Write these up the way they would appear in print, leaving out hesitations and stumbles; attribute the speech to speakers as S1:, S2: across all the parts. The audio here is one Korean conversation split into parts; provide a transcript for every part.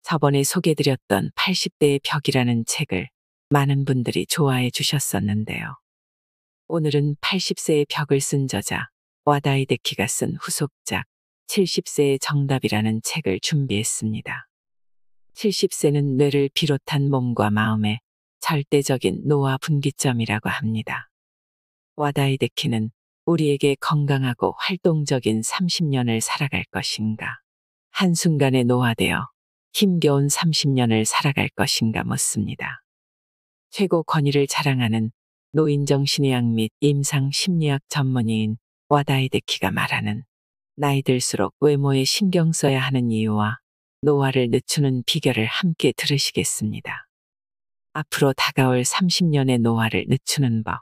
S1: 저번에 소개드렸던 80대의 벽이라는 책을 많은 분들이 좋아해 주셨었는데요. 오늘은 80세의 벽을 쓴 저자 와다 히데키가 쓴 후속작 70세의 정답이라는 책을 준비했습니다. 70세는 뇌를 비롯한 몸과 마음의 절대적인 노화 분기점이라고 합니다. 와다 히데키는 우리에게 건강하고 활동적인 30년을 살아갈 것인가, 한순간에 노화되어 힘겨운 30년을 살아갈 것인가 묻습니다. 최고 권위를 자랑하는 노인정신의학 및 임상심리학 전문의인 와다 히데키가 말하는 나이 들수록 외모에 신경 써야 하는 이유와 노화를 늦추는 비결을 함께 들으시겠습니다. 앞으로 다가올 30년의 노화를 늦추는 법.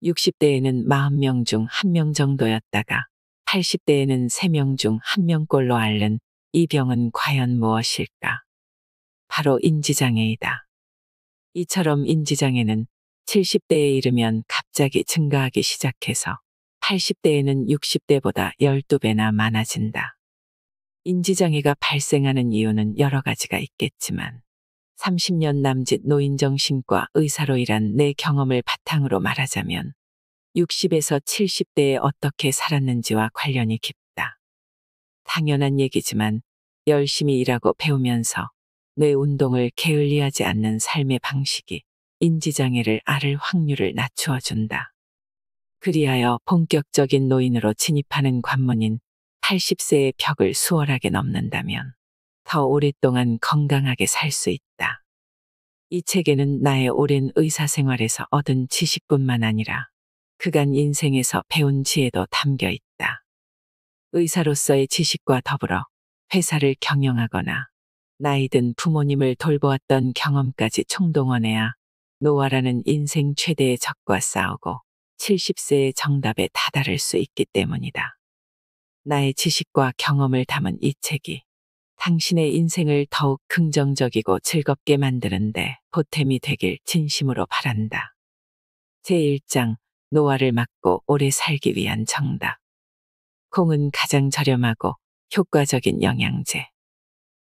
S1: 60대에는 40명 중 1명 정도였다가 80대에는 3명 중 1명꼴로 앓는 이 병은 과연 무엇일까? 바로 인지장애이다. 이처럼 인지장애는 70대에 이르면 갑자기 증가하기 시작해서 80대에는 60대보다 12배나 많아진다. 인지장애가 발생하는 이유는 여러 가지가 있겠지만 30년 남짓 노인정신과 의사로 일한 내 경험을 바탕으로 말하자면 60에서 70대에 어떻게 살았는지와 관련이 깊다. 당연한 얘기지만 열심히 일하고 배우면서 뇌 운동을 게을리하지 않는 삶의 방식이 인지장애를 앓을 확률을 낮추어 준다. 그리하여 본격적인 노인으로 진입하는 관문인 80세의 벽을 수월하게 넘는다면 더 오랫동안 건강하게 살 수 있다. 이 책에는 나의 오랜 의사생활에서 얻은 지식뿐만 아니라 그간 인생에서 배운 지혜도 담겨 있다. 의사로서의 지식과 더불어 회사를 경영하거나 나이 든 부모님을 돌보았던 경험까지 총동원해야 노화라는 인생 최대의 적과 싸우고 70세의 정답에 다다를 수 있기 때문이다. 나의 지식과 경험을 담은 이 책이 당신의 인생을 더욱 긍정적이고 즐겁게 만드는데 보탬이 되길 진심으로 바란다. 제1장 노화를 막고 오래 살기 위한 정답. 콩은 가장 저렴하고 효과적인 영양제.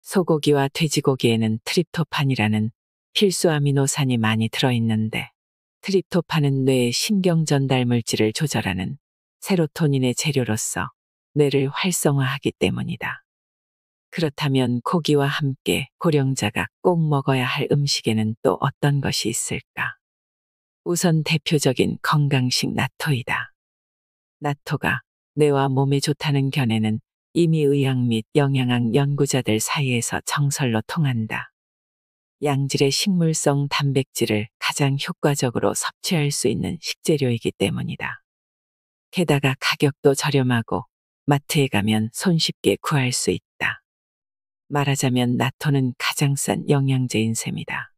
S1: 소고기와 돼지고기에는 트립토판이라는 필수 아미노산이 많이 들어있는데 트립토판은 뇌의 신경 전달 물질을 조절하는 세로토닌의 재료로서 뇌를 활성화하기 때문이다. 그렇다면 고기와 함께 고령자가 꼭 먹어야 할 음식에는 또 어떤 것이 있을까? 우선 대표적인 건강식 나토이다. 나토가 뇌와 몸에 좋다는 견해는 이미 의학 및 영양학 연구자들 사이에서 정설로 통한다. 양질의 식물성 단백질을 가장 효과적으로 섭취할 수 있는 식재료이기 때문이다. 게다가 가격도 저렴하고 마트에 가면 손쉽게 구할 수 있다. 말하자면 나토는 가장 싼 영양제인 셈이다.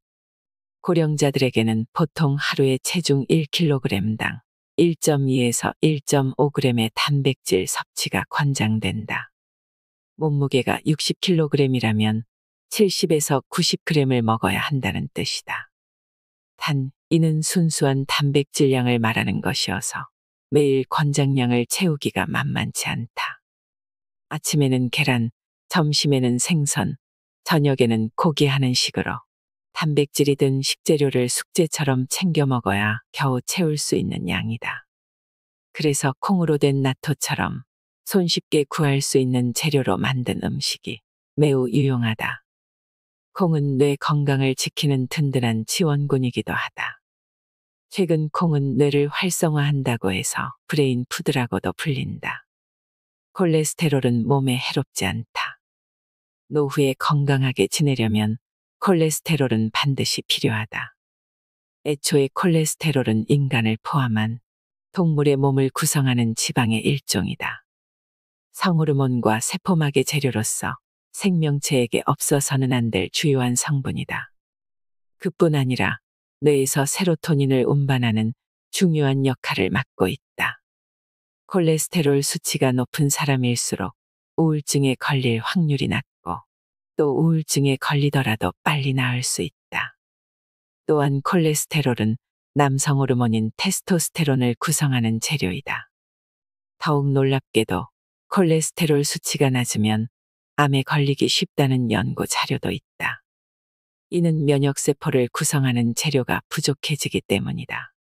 S1: 고령자들에게는 보통 하루에 체중 1kg당 1.2에서 1.5g의 단백질 섭취가 권장된다. 몸무게가 60kg이라면 70에서 90g을 먹어야 한다는 뜻이다. 단, 이는 순수한 단백질량을 말하는 것이어서 매일 권장량을 채우기가 만만치 않다. 아침에는 계란, 점심에는 생선, 저녁에는 고기 하는 식으로 단백질이 든 식재료를 숙제처럼 챙겨 먹어야 겨우 채울 수 있는 양이다. 그래서 콩으로 된 나토처럼 손쉽게 구할 수 있는 재료로 만든 음식이 매우 유용하다. 콩은 뇌 건강을 지키는 든든한 지원군이기도 하다. 최근 콩은 뇌를 활성화한다고 해서 브레인 푸드라고도 불린다. 콜레스테롤은 몸에 해롭지 않다. 노후에 건강하게 지내려면 콜레스테롤은 반드시 필요하다. 애초에 콜레스테롤은 인간을 포함한 동물의 몸을 구성하는 지방의 일종이다. 성호르몬과 세포막의 재료로서 생명체에게 없어서는 안 될 주요한 성분이다. 그뿐 아니라 뇌에서 세로토닌을 운반하는 중요한 역할을 맡고 있다. 콜레스테롤 수치가 높은 사람일수록 우울증에 걸릴 확률이 낮고 또 우울증에 걸리더라도 빨리 나을 수 있다. 또한 콜레스테롤은 남성 호르몬인 테스토스테론을 구성하는 재료이다. 더욱 놀랍게도 콜레스테롤 수치가 낮으면 암에 걸리기 쉽다는 연구 자료도 있다. 이는 면역세포를 구성하는 재료가 부족해지기 때문이다.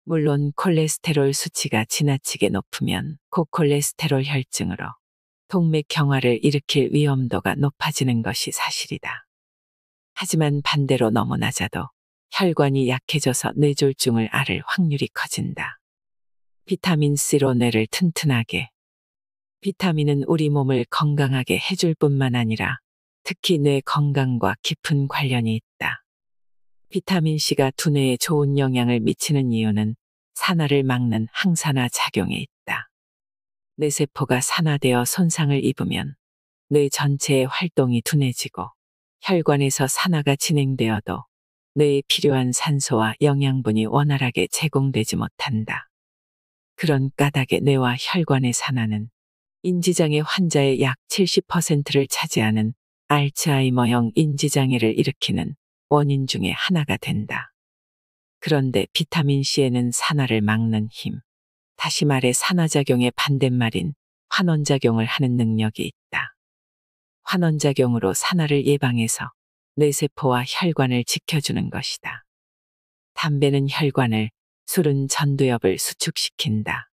S1: 물론 콜레스테롤 수치가 지나치게 높으면 고콜레스테롤 혈증으로 동맥경화를 일으킬 위험도가 높아지는 것이 사실이다. 하지만 반대로 너무 낮아도 혈관이 약해져서 뇌졸중을 앓을 확률이 커진다. 비타민C로 뇌를 튼튼하게. 비타민은 우리 몸을 건강하게 해줄 뿐만 아니라 특히 뇌 건강과 깊은 관련이 있다. 비타민C가 두뇌에 좋은 영향을 미치는 이유는 산화를 막는 항산화 작용에 있다. 뇌세포가 산화되어 손상을 입으면 뇌 전체의 활동이 둔해지고 혈관에서 산화가 진행되어도 뇌에 필요한 산소와 영양분이 원활하게 제공되지 못한다. 그런 까닭에 뇌와 혈관의 산화는 인지장애 환자의 약 70%를 차지하는 알츠하이머형 인지장애를 일으키는 원인 중에 하나가 된다. 그런데 비타민C에는 산화를 막는 힘, 다시 말해 산화작용의 반대말인 환원작용을 하는 능력이 있다. 환원작용으로 산화를 예방해서 뇌세포와 혈관을 지켜주는 것이다. 담배는 혈관을, 술은 전두엽을 수축시킨다.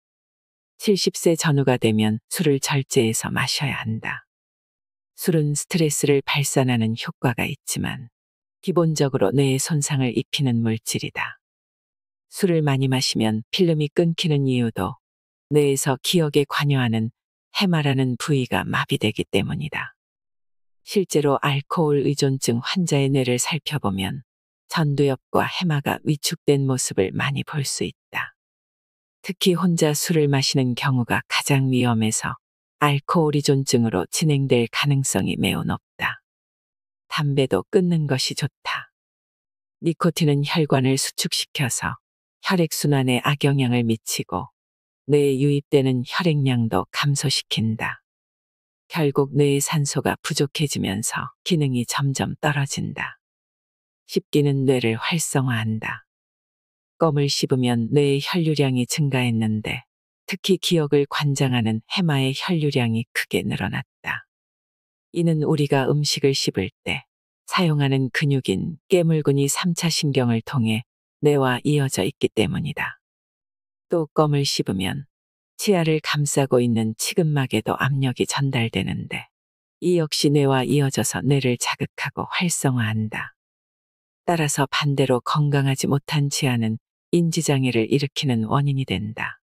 S1: 70세 전후가 되면 술을 절제해서 마셔야 한다. 술은 스트레스를 발산하는 효과가 있지만 기본적으로 뇌에 손상을 입히는 물질이다. 술을 많이 마시면 필름이 끊기는 이유도 뇌에서 기억에 관여하는 해마라는 부위가 마비되기 때문이다. 실제로 알코올 의존증 환자의 뇌를 살펴보면 전두엽과 해마가 위축된 모습을 많이 볼 수 있다. 특히 혼자 술을 마시는 경우가 가장 위험해서 알코올 의존증으로 진행될 가능성이 매우 높다. 담배도 끊는 것이 좋다. 니코틴은 혈관을 수축시켜서 혈액순환에 악영향을 미치고 뇌에 유입되는 혈액량도 감소시킨다. 결국 뇌의 산소가 부족해지면서 기능이 점점 떨어진다. 씹기는 뇌를 활성화한다. 껌을 씹으면 뇌의 혈류량이 증가했는데 특히 기억을 관장하는 해마의 혈류량이 크게 늘어났다. 이는 우리가 음식을 씹을 때 사용하는 근육인 깨물근이 3차 신경을 통해 뇌와 이어져 있기 때문이다. 또 껌을 씹으면 치아를 감싸고 있는 치근막에도 압력이 전달되는데 이 역시 뇌와 이어져서 뇌를 자극하고 활성화한다. 따라서 반대로 건강하지 못한 치아는 인지장애를 일으키는 원인이 된다.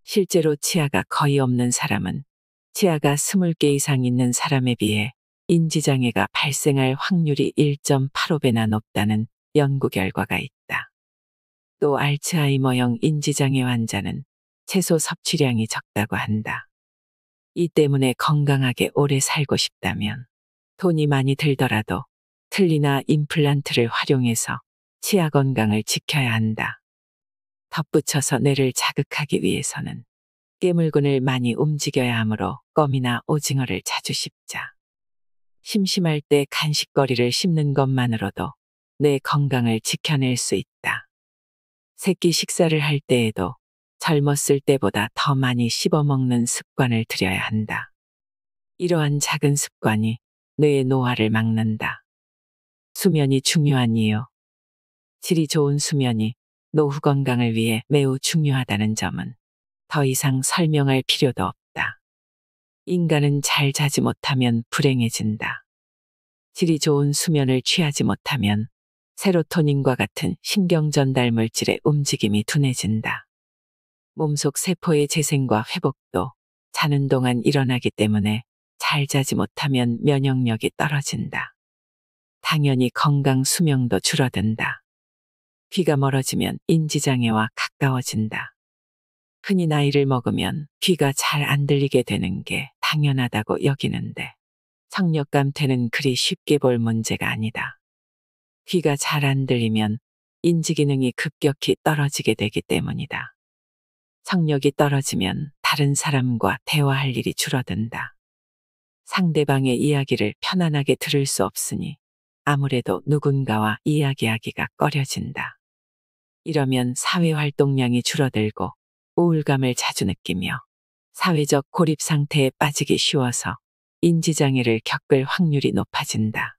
S1: 실제로 치아가 거의 없는 사람은 치아가 20개 이상 있는 사람에 비해 인지장애가 발생할 확률이 1.85배나 높다는 연구 결과가 있다. 또 알츠하이머형 인지장애 환자는 채소 섭취량이 적다고 한다. 이 때문에 건강하게 오래 살고 싶다면 돈이 많이 들더라도 틀니나 임플란트를 활용해서 치아 건강을 지켜야 한다. 덧붙여서 뇌를 자극하기 위해서는 깨물근을 많이 움직여야 하므로 껌이나 오징어를 자주 씹자. 심심할 때 간식거리를 씹는 것만으로도 뇌 건강을 지켜낼 수 있다. 새끼 식사를 할 때에도 젊었을 때보다 더 많이 씹어먹는 습관을 들여야 한다. 이러한 작은 습관이 뇌의 노화를 막는다. 수면이 중요한 이유. 질이 좋은 수면이 노후 건강을 위해 매우 중요하다는 점은 더 이상 설명할 필요도 없다. 인간은 잘 자지 못하면 불행해진다. 질이 좋은 수면을 취하지 못하면 세로토닌과 같은 신경 전달 물질의 움직임이 둔해진다. 몸속 세포의 재생과 회복도 자는 동안 일어나기 때문에 잘 자지 못하면 면역력이 떨어진다. 당연히 건강 수명도 줄어든다. 귀가 멀어지면 인지장애와 가까워진다. 흔히 나이를 먹으면 귀가 잘 안 들리게 되는 게 당연하다고 여기는데 청력감퇴는 그리 쉽게 볼 문제가 아니다. 귀가 잘 안 들리면 인지기능이 급격히 떨어지게 되기 때문이다. 청력이 떨어지면 다른 사람과 대화할 일이 줄어든다. 상대방의 이야기를 편안하게 들을 수 없으니 아무래도 누군가와 이야기하기가 꺼려진다. 이러면 사회활동량이 줄어들고 우울감을 자주 느끼며 사회적 고립 상태에 빠지기 쉬워서 인지장애를 겪을 확률이 높아진다.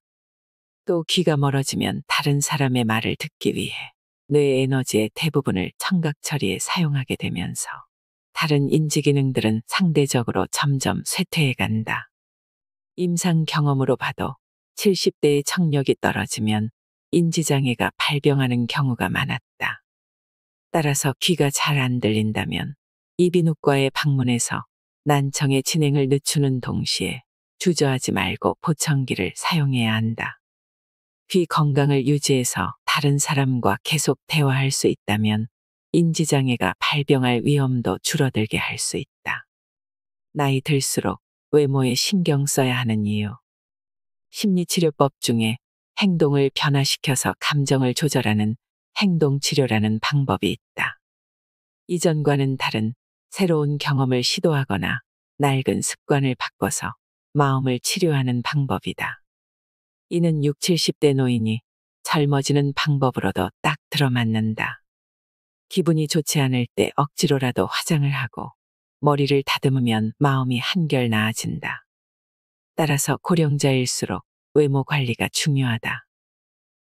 S1: 또 귀가 멀어지면 다른 사람의 말을 듣기 위해 뇌 에너지의 대부분을 청각 처리에 사용하게 되면서 다른 인지 기능들은 상대적으로 점점 쇠퇴해 간다. 임상 경험으로 봐도 70대의 청력이 떨어지면 인지장애가 발병하는 경우가 많았다. 따라서 귀가 잘 안 들린다면 이비인후과에 방문해서 난청의 진행을 늦추는 동시에 주저하지 말고 보청기를 사용해야 한다. 귀 건강을 유지해서 다른 사람과 계속 대화할 수 있다면 인지장애가 발병할 위험도 줄어들게 할 수 있다. 나이 들수록 외모에 신경 써야 하는 이유. 심리치료법 중에 행동을 변화시켜서 감정을 조절하는 행동치료라는 방법이 있다. 이전과는 다른 새로운 경험을 시도하거나 낡은 습관을 바꿔서 마음을 치료하는 방법이다. 이는 6, 70대 노인이 젊어지는 방법으로도 딱 들어맞는다. 기분이 좋지 않을 때 억지로라도 화장을 하고 머리를 다듬으면 마음이 한결 나아진다. 따라서 고령자일수록 외모 관리가 중요하다.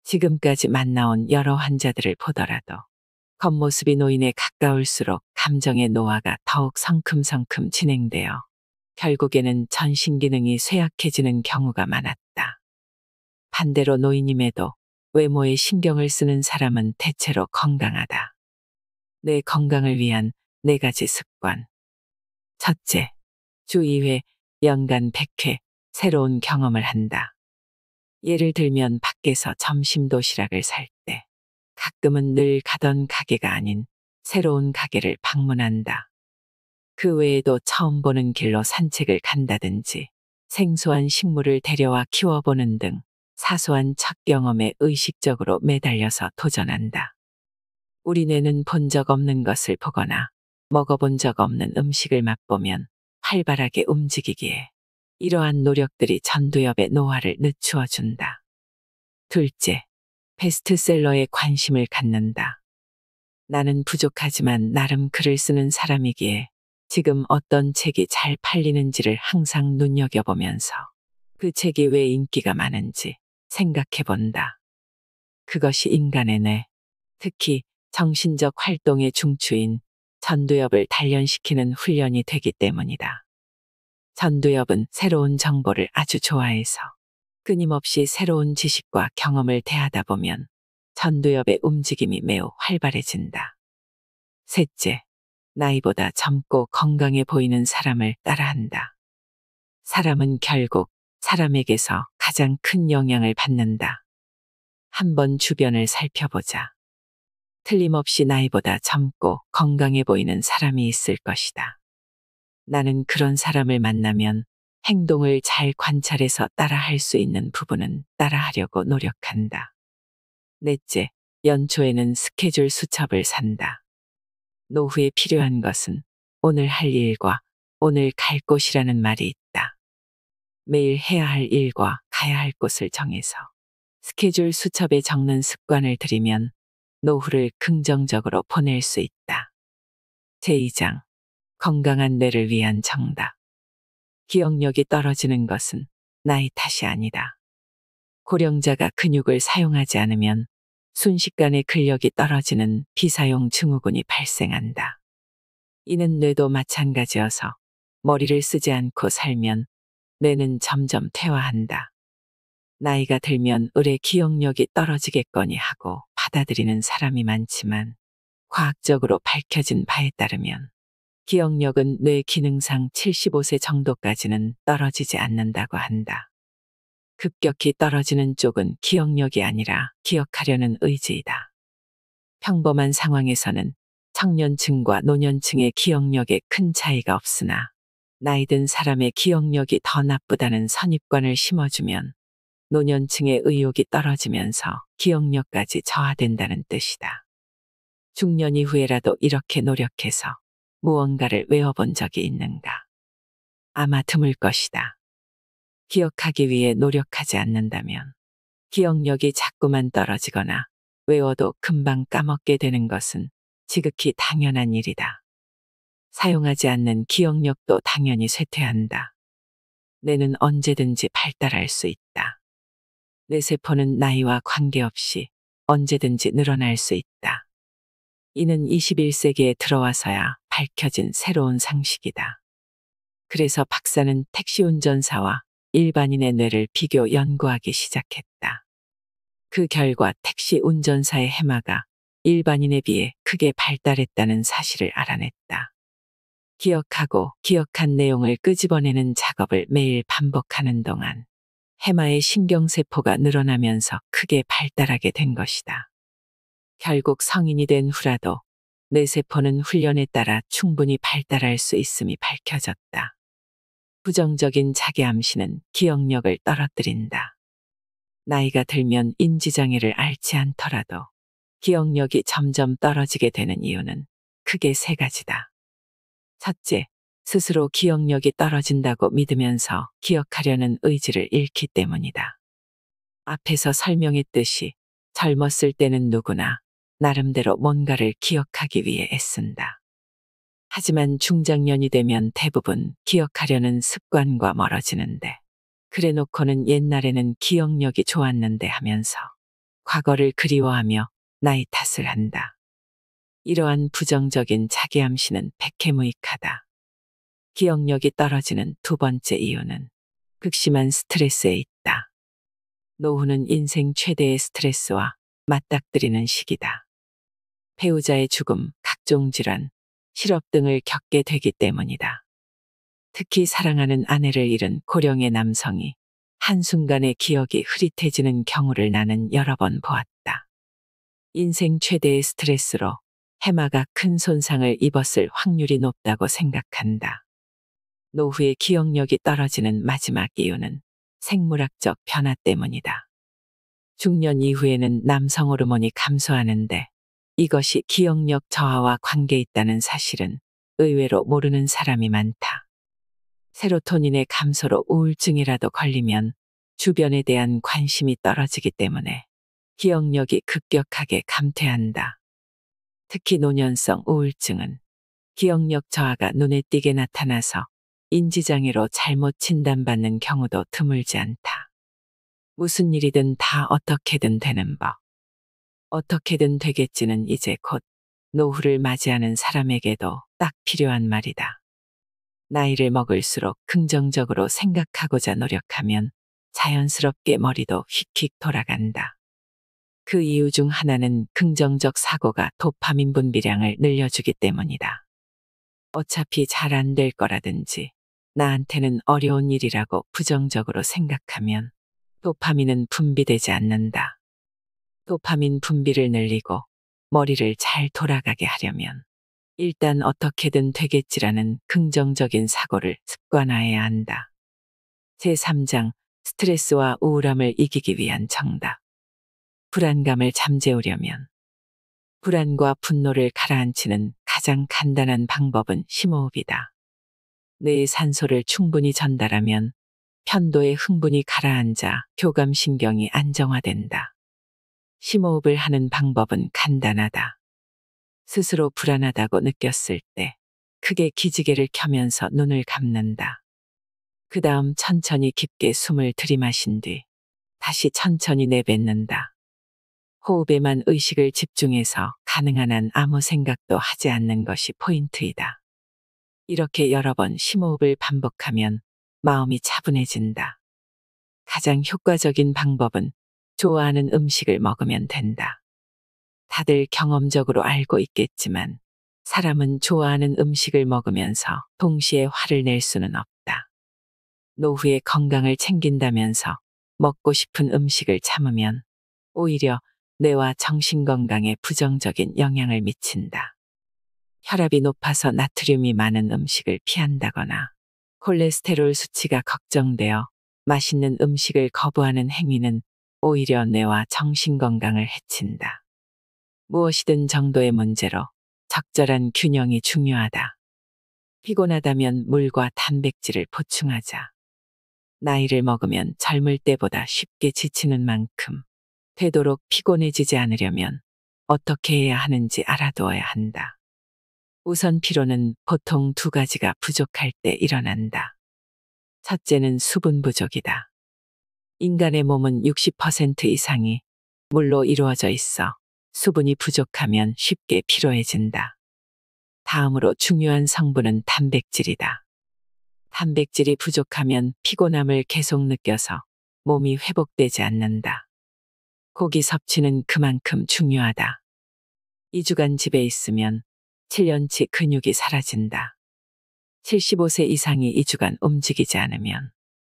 S1: 지금까지 만나온 여러 환자들을 보더라도 겉모습이 노인에 가까울수록 감정의 노화가 더욱 성큼성큼 진행되어 결국에는 전신 기능이 쇠약해지는 경우가 많았다. 반대로 노인임에도 외모에 신경을 쓰는 사람은 대체로 건강하다. 내 건강을 위한 4가지 습관. 첫째, 주 2회, 연간 100회, 새로운 경험을 한다. 예를 들면 밖에서 점심 도시락을 살 때 가끔은 늘 가던 가게가 아닌 새로운 가게를 방문한다. 그 외에도 처음 보는 길로 산책을 간다든지 생소한 식물을 데려와 키워보는 등 사소한 첫 경험에 의식적으로 매달려서 도전한다. 우리 뇌는 본 적 없는 것을 보거나 먹어본 적 없는 음식을 맛보면 활발하게 움직이기에 이러한 노력들이 전두엽의 노화를 늦추어 준다. 둘째, 베스트셀러에 관심을 갖는다. 나는 부족하지만 나름 글을 쓰는 사람이기에 지금 어떤 책이 잘 팔리는지를 항상 눈여겨보면서 그 책이 왜 인기가 많은지 생각해 본다. 그것이 인간의 뇌, 특히 정신적 활동의 중추인 전두엽을 단련시키는 훈련이 되기 때문이다. 전두엽은 새로운 정보를 아주 좋아해서 끊임없이 새로운 지식과 경험을 대하다 보면 전두엽의 움직임이 매우 활발해진다. 셋째, 나이보다 젊고 건강해 보이는 사람을 따라한다. 사람은 결국 사람에게서 가장 큰 영향을 받는다. 한번 주변을 살펴보자. 틀림없이 나이보다 젊고 건강해 보이는 사람이 있을 것이다. 나는 그런 사람을 만나면 행동을 잘 관찰해서 따라할 수 있는 부분은 따라하려고 노력한다. 넷째, 연초에는 스케줄 수첩을 산다. 노후에 필요한 것은 오늘 할 일과 오늘 갈 곳이라는 말이 있다. 매일 해야 할 일과 가야 할 곳을 정해서 스케줄 수첩에 적는 습관을 들이면 노후를 긍정적으로 보낼 수 있다. 제2장, 건강한 뇌를 위한 정답. 기억력이 떨어지는 것은 나이 탓이 아니다. 고령자가 근육을 사용하지 않으면 순식간에 근력이 떨어지는 비사용 증후군이 발생한다. 이는 뇌도 마찬가지여서 머리를 쓰지 않고 살면 뇌는 점점 퇴화한다. 나이가 들면 을의 기억력이 떨어지겠거니 하고 받아들이는 사람이 많지만 과학적으로 밝혀진 바에 따르면 기억력은 뇌 기능상 75세 정도까지는 떨어지지 않는다고 한다. 급격히 떨어지는 쪽은 기억력이 아니라 기억하려는 의지이다. 평범한 상황에서는 청년층과 노년층의 기억력에 큰 차이가 없으나 나이 든 사람의 기억력이 더 나쁘다는 선입관을 심어주면 노년층의 의욕이 떨어지면서 기억력까지 저하된다는 뜻이다. 중년 이후에라도 이렇게 노력해서 무언가를 외워본 적이 있는가? 아마 드물 것이다. 기억하기 위해 노력하지 않는다면 기억력이 자꾸만 떨어지거나 외워도 금방 까먹게 되는 것은 지극히 당연한 일이다. 사용하지 않는 기억력도 당연히 쇠퇴한다. 뇌는 언제든지 발달할 수 있다. 뇌세포는 나이와 관계없이 언제든지 늘어날 수 있다. 이는 21세기에 들어와서야 밝혀진 새로운 상식이다. 그래서 박사는 택시 운전사와 일반인의 뇌를 비교 연구하기 시작했다. 그 결과 택시 운전사의 해마가 일반인에 비해 크게 발달했다는 사실을 알아냈다. 기억하고 기억한 내용을 끄집어내는 작업을 매일 반복하는 동안 해마의 신경세포가 늘어나면서 크게 발달하게 된 것이다. 결국 성인이 된 후라도 뇌세포는 훈련에 따라 충분히 발달할 수 있음이 밝혀졌다. 부정적인 자기암시는 기억력을 떨어뜨린다. 나이가 들면 인지장애를 앓지 않더라도 기억력이 점점 떨어지게 되는 이유는 크게 세 가지다. 첫째, 스스로 기억력이 떨어진다고 믿으면서 기억하려는 의지를 잃기 때문이다. 앞에서 설명했듯이 젊었을 때는 누구나 나름대로 뭔가를 기억하기 위해 애쓴다. 하지만 중장년이 되면 대부분 기억하려는 습관과 멀어지는데, 그래 놓고는 옛날에는 기억력이 좋았는데 하면서 과거를 그리워하며 나이 탓을 한다. 이러한 부정적인 자기암시는 백해무익하다. 기억력이 떨어지는 두 번째 이유는 극심한 스트레스에 있다. 노후는 인생 최대의 스트레스와 맞닥뜨리는 시기다. 배우자의 죽음, 각종 질환, 실업 등을 겪게 되기 때문이다. 특히 사랑하는 아내를 잃은 고령의 남성이 한순간에 기억이 흐릿해지는 경우를 나는 여러 번 보았다. 인생 최대의 스트레스로 해마가 큰 손상을 입었을 확률이 높다고 생각한다. 노후의 기억력이 떨어지는 마지막 이유는 생물학적 변화 때문이다. 중년 이후에는 남성 호르몬이 감소하는데 이것이 기억력 저하와 관계 있다는 사실은 의외로 모르는 사람이 많다. 세로토닌의 감소로 우울증이라도 걸리면 주변에 대한 관심이 떨어지기 때문에 기억력이 급격하게 감퇴한다. 특히 노년성 우울증은 기억력 저하가 눈에 띄게 나타나서 인지장애로 잘못 진단받는 경우도 드물지 않다. 무슨 일이든 다 어떻게든 되는 법. 어떻게든 되겠지는 이제 곧 노후를 맞이하는 사람에게도 딱 필요한 말이다. 나이를 먹을수록 긍정적으로 생각하고자 노력하면 자연스럽게 머리도 휙휙 돌아간다. 그 이유 중 하나는 긍정적 사고가 도파민 분비량을 늘려주기 때문이다. 어차피 잘 안 될 거라든지 나한테는 어려운 일이라고 부정적으로 생각하면 도파민은 분비되지 않는다. 도파민 분비를 늘리고 머리를 잘 돌아가게 하려면 일단 어떻게든 되겠지라는 긍정적인 사고를 습관화해야 한다. 제3장 스트레스와 우울함을 이기기 위한 정답. 불안감을 잠재우려면 불안과 분노를 가라앉히는 가장 간단한 방법은 심호흡이다. 뇌에 산소를 충분히 전달하면 편도의 흥분이 가라앉아 교감신경이 안정화된다. 심호흡을 하는 방법은 간단하다. 스스로 불안하다고 느꼈을 때 크게 기지개를 켜면서 눈을 감는다. 그 다음 천천히 깊게 숨을 들이마신 뒤 다시 천천히 내뱉는다. 호흡에만 의식을 집중해서 가능한 한 아무 생각도 하지 않는 것이 포인트이다. 이렇게 여러 번 심호흡을 반복하면 마음이 차분해진다. 가장 효과적인 방법은 좋아하는 음식을 먹으면 된다. 다들 경험적으로 알고 있겠지만 사람은 좋아하는 음식을 먹으면서 동시에 화를 낼 수는 없다. 노후의 건강을 챙긴다면서 먹고 싶은 음식을 참으면 오히려 뇌와 정신 건강에 부정적인 영향을 미친다. 혈압이 높아서 나트륨이 많은 음식을 피한다거나 콜레스테롤 수치가 걱정되어 맛있는 음식을 거부하는 행위는 오히려 뇌와 정신 건강을 해친다. 무엇이든 정도의 문제로 적절한 균형이 중요하다. 피곤하다면 물과 단백질을 보충하자. 나이를 먹으면 젊을 때보다 쉽게 지치는 만큼 되도록 피곤해지지 않으려면 어떻게 해야 하는지 알아두어야 한다. 우선 피로는 보통 두 가지가 부족할 때 일어난다. 첫째는 수분 부족이다. 인간의 몸은 60% 이상이 물로 이루어져 있어 수분이 부족하면 쉽게 피로해진다. 다음으로 중요한 성분은 단백질이다. 단백질이 부족하면 피곤함을 계속 느껴서 몸이 회복되지 않는다. 고기 섭취는 그만큼 중요하다. 2주간 집에 있으면 7년치 근육이 사라진다. 75세 이상이 2주간 움직이지 않으면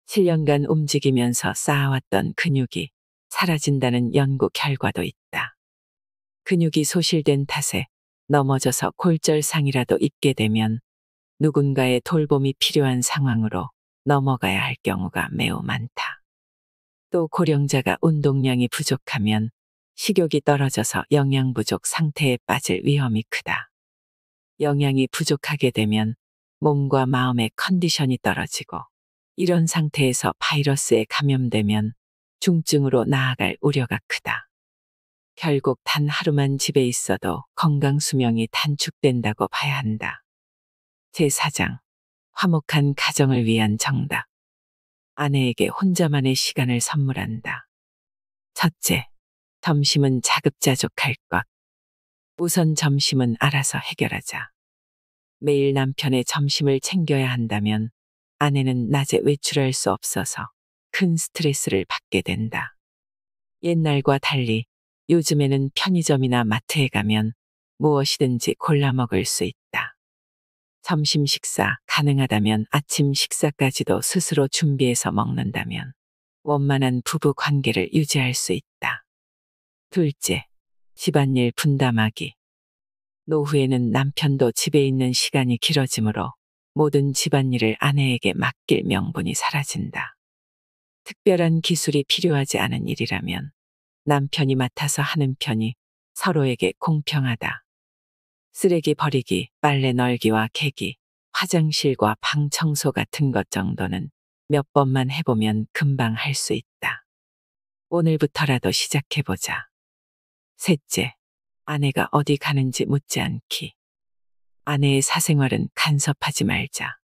S1: 7년간 움직이면서 쌓아왔던 근육이 사라진다는 연구 결과도 있다. 근육이 소실된 탓에 넘어져서 골절상이라도 입게 되면 누군가의 돌봄이 필요한 상황으로 넘어가야 할 경우가 매우 많다. 또 고령자가 운동량이 부족하면 식욕이 떨어져서 영양 부족 상태에 빠질 위험이 크다. 영양이 부족하게 되면 몸과 마음의 컨디션이 떨어지고 이런 상태에서 바이러스에 감염되면 중증으로 나아갈 우려가 크다. 결국 단 하루만 집에 있어도 건강 수명이 단축된다고 봐야 한다. 제4장 화목한 가정을 위한 정답. 아내에게 혼자만의 시간을 선물한다. 첫째, 점심은 자급자족할 것. 우선 점심은 알아서 해결하자. 매일 남편의 점심을 챙겨야 한다면 아내는 낮에 외출할 수 없어서 큰 스트레스를 받게 된다. 옛날과 달리 요즘에는 편의점이나 마트에 가면 무엇이든지 골라 먹을 수 있다. 점심 식사 가능하다면 아침 식사까지도 스스로 준비해서 먹는다면 원만한 부부 관계를 유지할 수 있다. 둘째, 집안일 분담하기. 노후에는 남편도 집에 있는 시간이 길어지므로 모든 집안일을 아내에게 맡길 명분이 사라진다. 특별한 기술이 필요하지 않은 일이라면 남편이 맡아서 하는 편이 서로에게 공평하다. 쓰레기 버리기, 빨래 널기와 개기, 화장실과 방 청소 같은 것 정도는 몇 번만 해보면 금방 할 수 있다. 오늘부터라도 시작해보자. 셋째, 아내가 어디 가는지 묻지 않기. 아내의 사생활은 간섭하지 말자.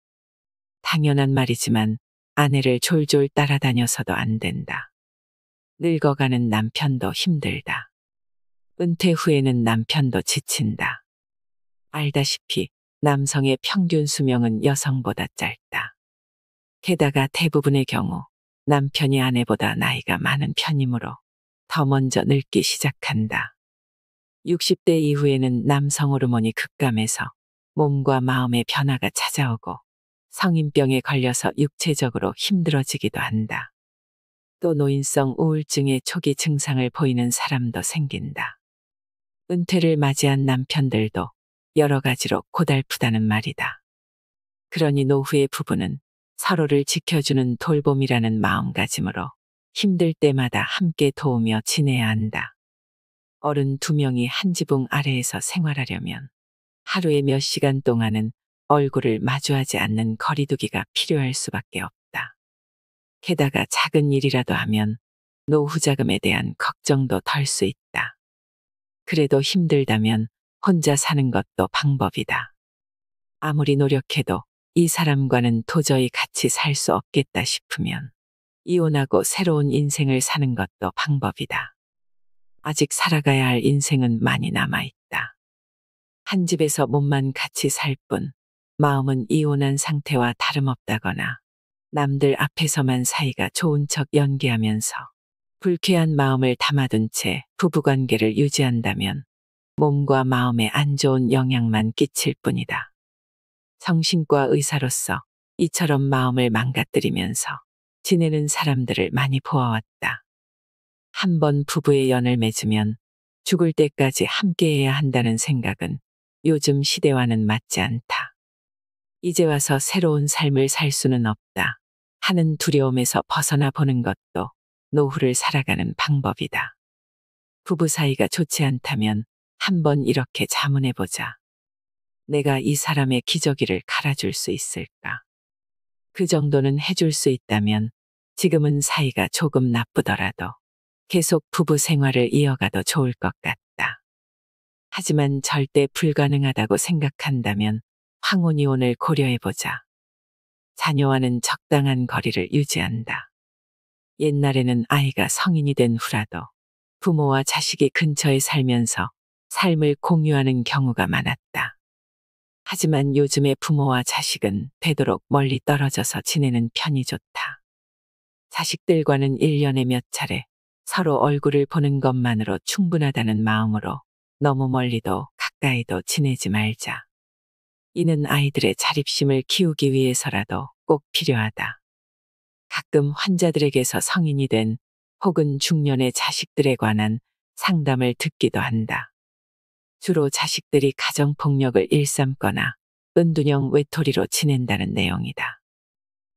S1: 당연한 말이지만 아내를 졸졸 따라다녀서도 안 된다. 늙어가는 남편도 힘들다. 은퇴 후에는 남편도 지친다. 알다시피 남성의 평균 수명은 여성보다 짧다. 게다가 대부분의 경우 남편이 아내보다 나이가 많은 편이므로 더 먼저 늙기 시작한다. 60대 이후에는 남성 호르몬이 급감해서 몸과 마음의 변화가 찾아오고 성인병에 걸려서 육체적으로 힘들어지기도 한다. 또 노인성 우울증의 초기 증상을 보이는 사람도 생긴다. 은퇴를 맞이한 남편들도 여러 가지로 고달프다는 말이다. 그러니 노후의 부부는 서로를 지켜주는 돌봄이라는 마음가짐으로 힘들 때마다 함께 도우며 지내야 한다. 어른 2명이 한 지붕 아래에서 생활하려면 하루에 몇 시간 동안은 얼굴을 마주하지 않는 거리두기가 필요할 수밖에 없다. 게다가 작은 일이라도 하면 노후 자금에 대한 걱정도 덜 수 있다. 그래도 힘들다면 혼자 사는 것도 방법이다. 아무리 노력해도 이 사람과는 도저히 같이 살 수 없겠다 싶으면 이혼하고 새로운 인생을 사는 것도 방법이다. 아직 살아가야 할 인생은 많이 남아있다. 한 집에서 몸만 같이 살 뿐 마음은 이혼한 상태와 다름없다거나 남들 앞에서만 사이가 좋은 척 연기하면서 불쾌한 마음을 담아둔 채 부부관계를 유지한다면 몸과 마음에 안 좋은 영향만 끼칠 뿐이다. 정신과 의사로서 이처럼 마음을 망가뜨리면서 지내는 사람들을 많이 보아왔다. 한 번 부부의 연을 맺으면 죽을 때까지 함께해야 한다는 생각은 요즘 시대와는 맞지 않다. 이제 와서 새로운 삶을 살 수는 없다 하는 두려움에서 벗어나 보는 것도 노후를 살아가는 방법이다. 부부 사이가 좋지 않다면 한번 이렇게 자문해보자. 내가 이 사람의 기저귀를 갈아줄 수 있을까? 그 정도는 해줄 수 있다면 지금은 사이가 조금 나쁘더라도 계속 부부 생활을 이어가도 좋을 것 같다. 하지만 절대 불가능하다고 생각한다면 황혼이혼을 고려해보자. 자녀와는 적당한 거리를 유지한다. 옛날에는 아이가 성인이 된 후라도 부모와 자식이 근처에 살면서 삶을 공유하는 경우가 많았다. 하지만 요즘의 부모와 자식은 되도록 멀리 떨어져서 지내는 편이 좋다. 자식들과는 1년에 몇 차례 서로 얼굴을 보는 것만으로 충분하다는 마음으로 너무 멀리도 가까이도 지내지 말자. 이는 아이들의 자립심을 키우기 위해서라도 꼭 필요하다. 가끔 환자들에게서 성인이 된 혹은 중년의 자식들에 관한 상담을 듣기도 한다. 주로 자식들이 가정폭력을 일삼거나 은둔형 외톨이로 지낸다는 내용이다.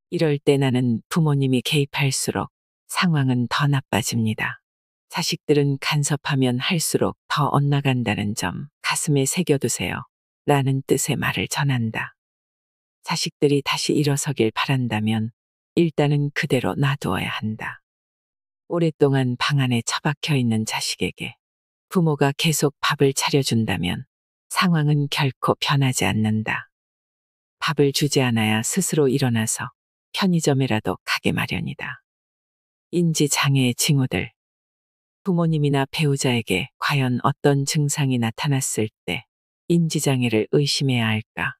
S1: 이럴 때 나는 부모님이 개입할수록 상황은 더 나빠집니다. 자식들은 간섭하면 할수록 더 엇나간다는 점 가슴에 새겨두세요. 라는 뜻의 말을 전한다. 자식들이 다시 일어서길 바란다면 일단은 그대로 놔두어야 한다. 오랫동안 방 안에 처박혀 있는 자식에게 부모가 계속 밥을 차려준다면 상황은 결코 변하지 않는다. 밥을 주지 않아야 스스로 일어나서 편의점에라도 가게 마련이다. 인지장애의 징후들. 부모님이나 배우자에게 과연 어떤 증상이 나타났을 때 인지장애를 의심해야 할까?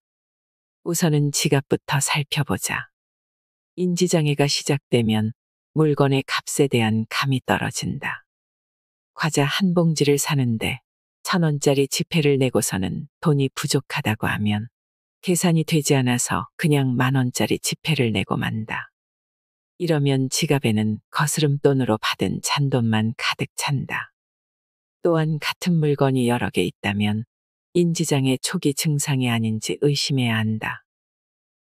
S1: 우선은 지갑부터 살펴보자. 인지장애가 시작되면 물건의 값에 대한 감이 떨어진다. 과자 한 봉지를 사는데 1,000원짜리 지폐를 내고서는 돈이 부족하다고 하면 계산이 되지 않아서 그냥 10,000원짜리 지폐를 내고 만다. 이러면 지갑에는 거스름돈으로 받은 잔돈만 가득 찬다. 또한 같은 물건이 여러 개 있다면 인지장애 초기 증상이 아닌지 의심해야 한다.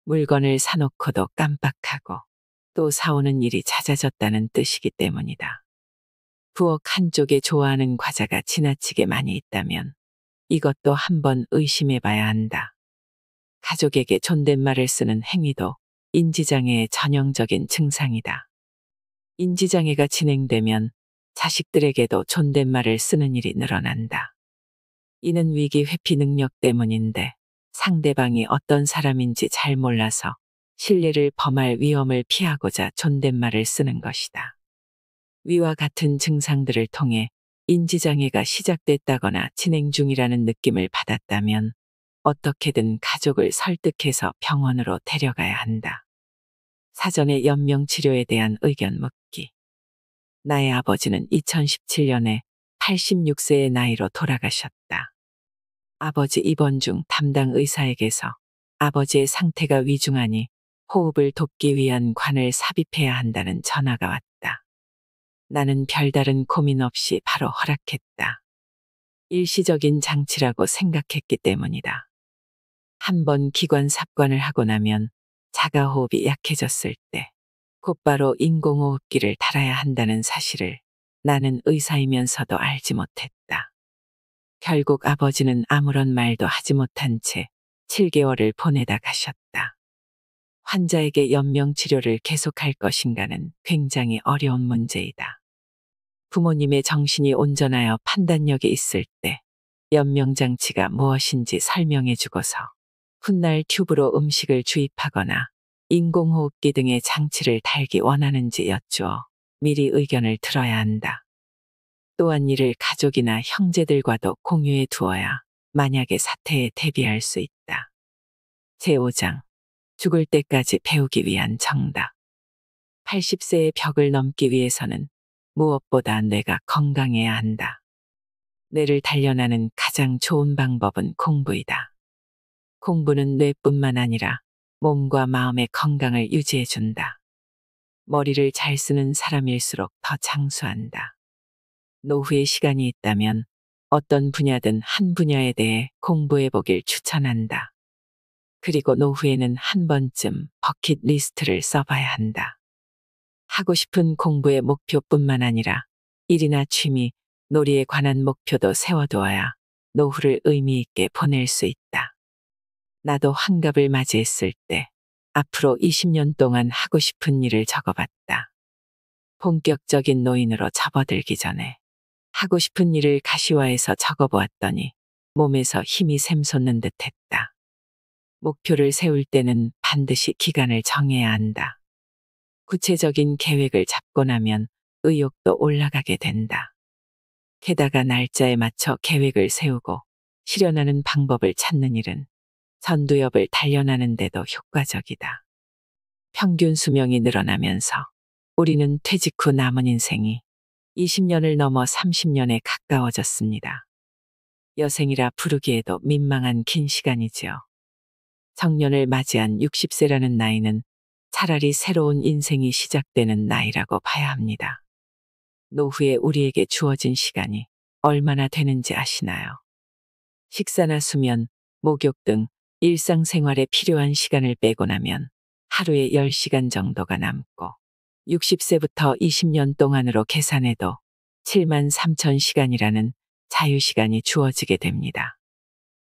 S1: 물건을 사놓고도 깜빡하고 또 사오는 일이 잦아졌다는 뜻이기 때문이다. 부엌 한쪽에 좋아하는 과자가 지나치게 많이 있다면 이것도 한번 의심해 봐야 한다. 가족에게 존댓말을 쓰는 행위도 인지장애의 전형적인 증상이다. 인지장애가 진행되면 자식들에게도 존댓말을 쓰는 일이 늘어난다. 이는 위기 회피 능력 때문인데 상대방이 어떤 사람인지 잘 몰라서 신뢰를 범할 위험을 피하고자 존댓말을 쓰는 것이다. 위와 같은 증상들을 통해 인지장애가 시작됐다거나 진행 중이라는 느낌을 받았다면 어떻게든 가족을 설득해서 병원으로 데려가야 한다. 사전에 연명치료에 대한 의견 묻기. 나의 아버지는 2017년에 86세의 나이로 돌아가셨다. 아버지 입원 중 담당 의사에게서 아버지의 상태가 위중하니 호흡을 돕기 위한 관을 삽입해야 한다는 전화가 왔다. 나는 별다른 고민 없이 바로 허락했다. 일시적인 장치라고 생각했기 때문이다. 한번 기관 삽관을 하고 나면 자가호흡이 약해졌을 때 곧바로 인공호흡기를 달아야 한다는 사실을 나는 의사이면서도 알지 못했다. 결국 아버지는 아무런 말도 하지 못한 채 7개월을 보내다 가셨다. 환자에게 연명치료를 계속할 것인가는 굉장히 어려운 문제이다. 부모님의 정신이 온전하여 판단력이 있을 때 연명장치가 무엇인지 설명해 주고서 훗날 튜브로 음식을 주입하거나 인공호흡기 등의 장치를 달기 원하는지 여쭈어 미리 의견을 들어야 한다. 또한 이를 가족이나 형제들과도 공유해 두어야 만약의 사태에 대비할 수 있다. 제5장. 죽을 때까지 배우기 위한 정답. 80세의 벽을 넘기 위해서는 무엇보다 뇌가 건강해야 한다. 뇌를 단련하는 가장 좋은 방법은 공부이다. 공부는 뇌뿐만 아니라 몸과 마음의 건강을 유지해준다. 머리를 잘 쓰는 사람일수록 더 장수한다. 노후의 시간이 있다면 어떤 분야든 한 분야에 대해 공부해보길 추천한다. 그리고 노후에는 한 번쯤 버킷리스트를 써봐야 한다. 하고 싶은 공부의 목표뿐만 아니라 일이나 취미, 놀이에 관한 목표도 세워두어야 노후를 의미 있게 보낼 수 있다. 나도 환갑을 맞이했을 때 앞으로 20년 동안 하고 싶은 일을 적어봤다. 본격적인 노인으로 접어들기 전에 하고 싶은 일을 가시화해서 적어보았더니 몸에서 힘이 샘솟는 듯했다. 목표를 세울 때는 반드시 기간을 정해야 한다. 구체적인 계획을 잡고 나면 의욕도 올라가게 된다. 게다가 날짜에 맞춰 계획을 세우고 실현하는 방법을 찾는 일은 전두엽을 단련하는 데도 효과적이다. 평균 수명이 늘어나면서 우리는 퇴직 후 남은 인생이 20년을 넘어 30년에 가까워졌습니다. 여생이라 부르기에도 민망한 긴 시간이지요. 정년을 맞이한 60세라는 나이는 차라리 새로운 인생이 시작되는 나이라고 봐야 합니다. 노후에 우리에게 주어진 시간이 얼마나 되는지 아시나요? 식사나 수면, 목욕 등 일상생활에 필요한 시간을 빼고 나면 하루에 10시간 정도가 남고 60세부터 20년 동안으로 계산해도 7만 3천 시간이라는 자유시간이 주어지게 됩니다.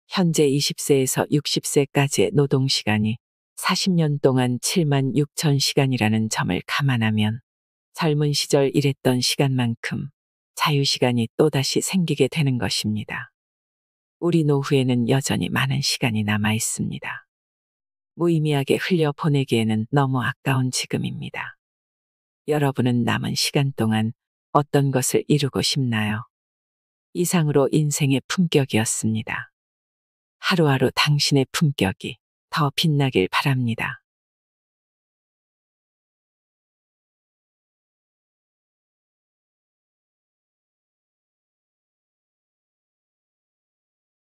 S1: 현재 20세에서 60세까지의 노동시간이 40년 동안 7만 6천 시간이라는 점을 감안하면 젊은 시절 일했던 시간만큼 자유시간이 또다시 생기게 되는 것입니다. 우리 노후에는 여전히 많은 시간이 남아 있습니다. 무의미하게 흘려보내기에는 너무 아까운 지금입니다. 여러분은 남은 시간 동안 어떤 것을 이루고 싶나요? 이상으로 인생의 품격이었습니다. 하루하루 당신의 품격이 더 빛나길 바랍니다.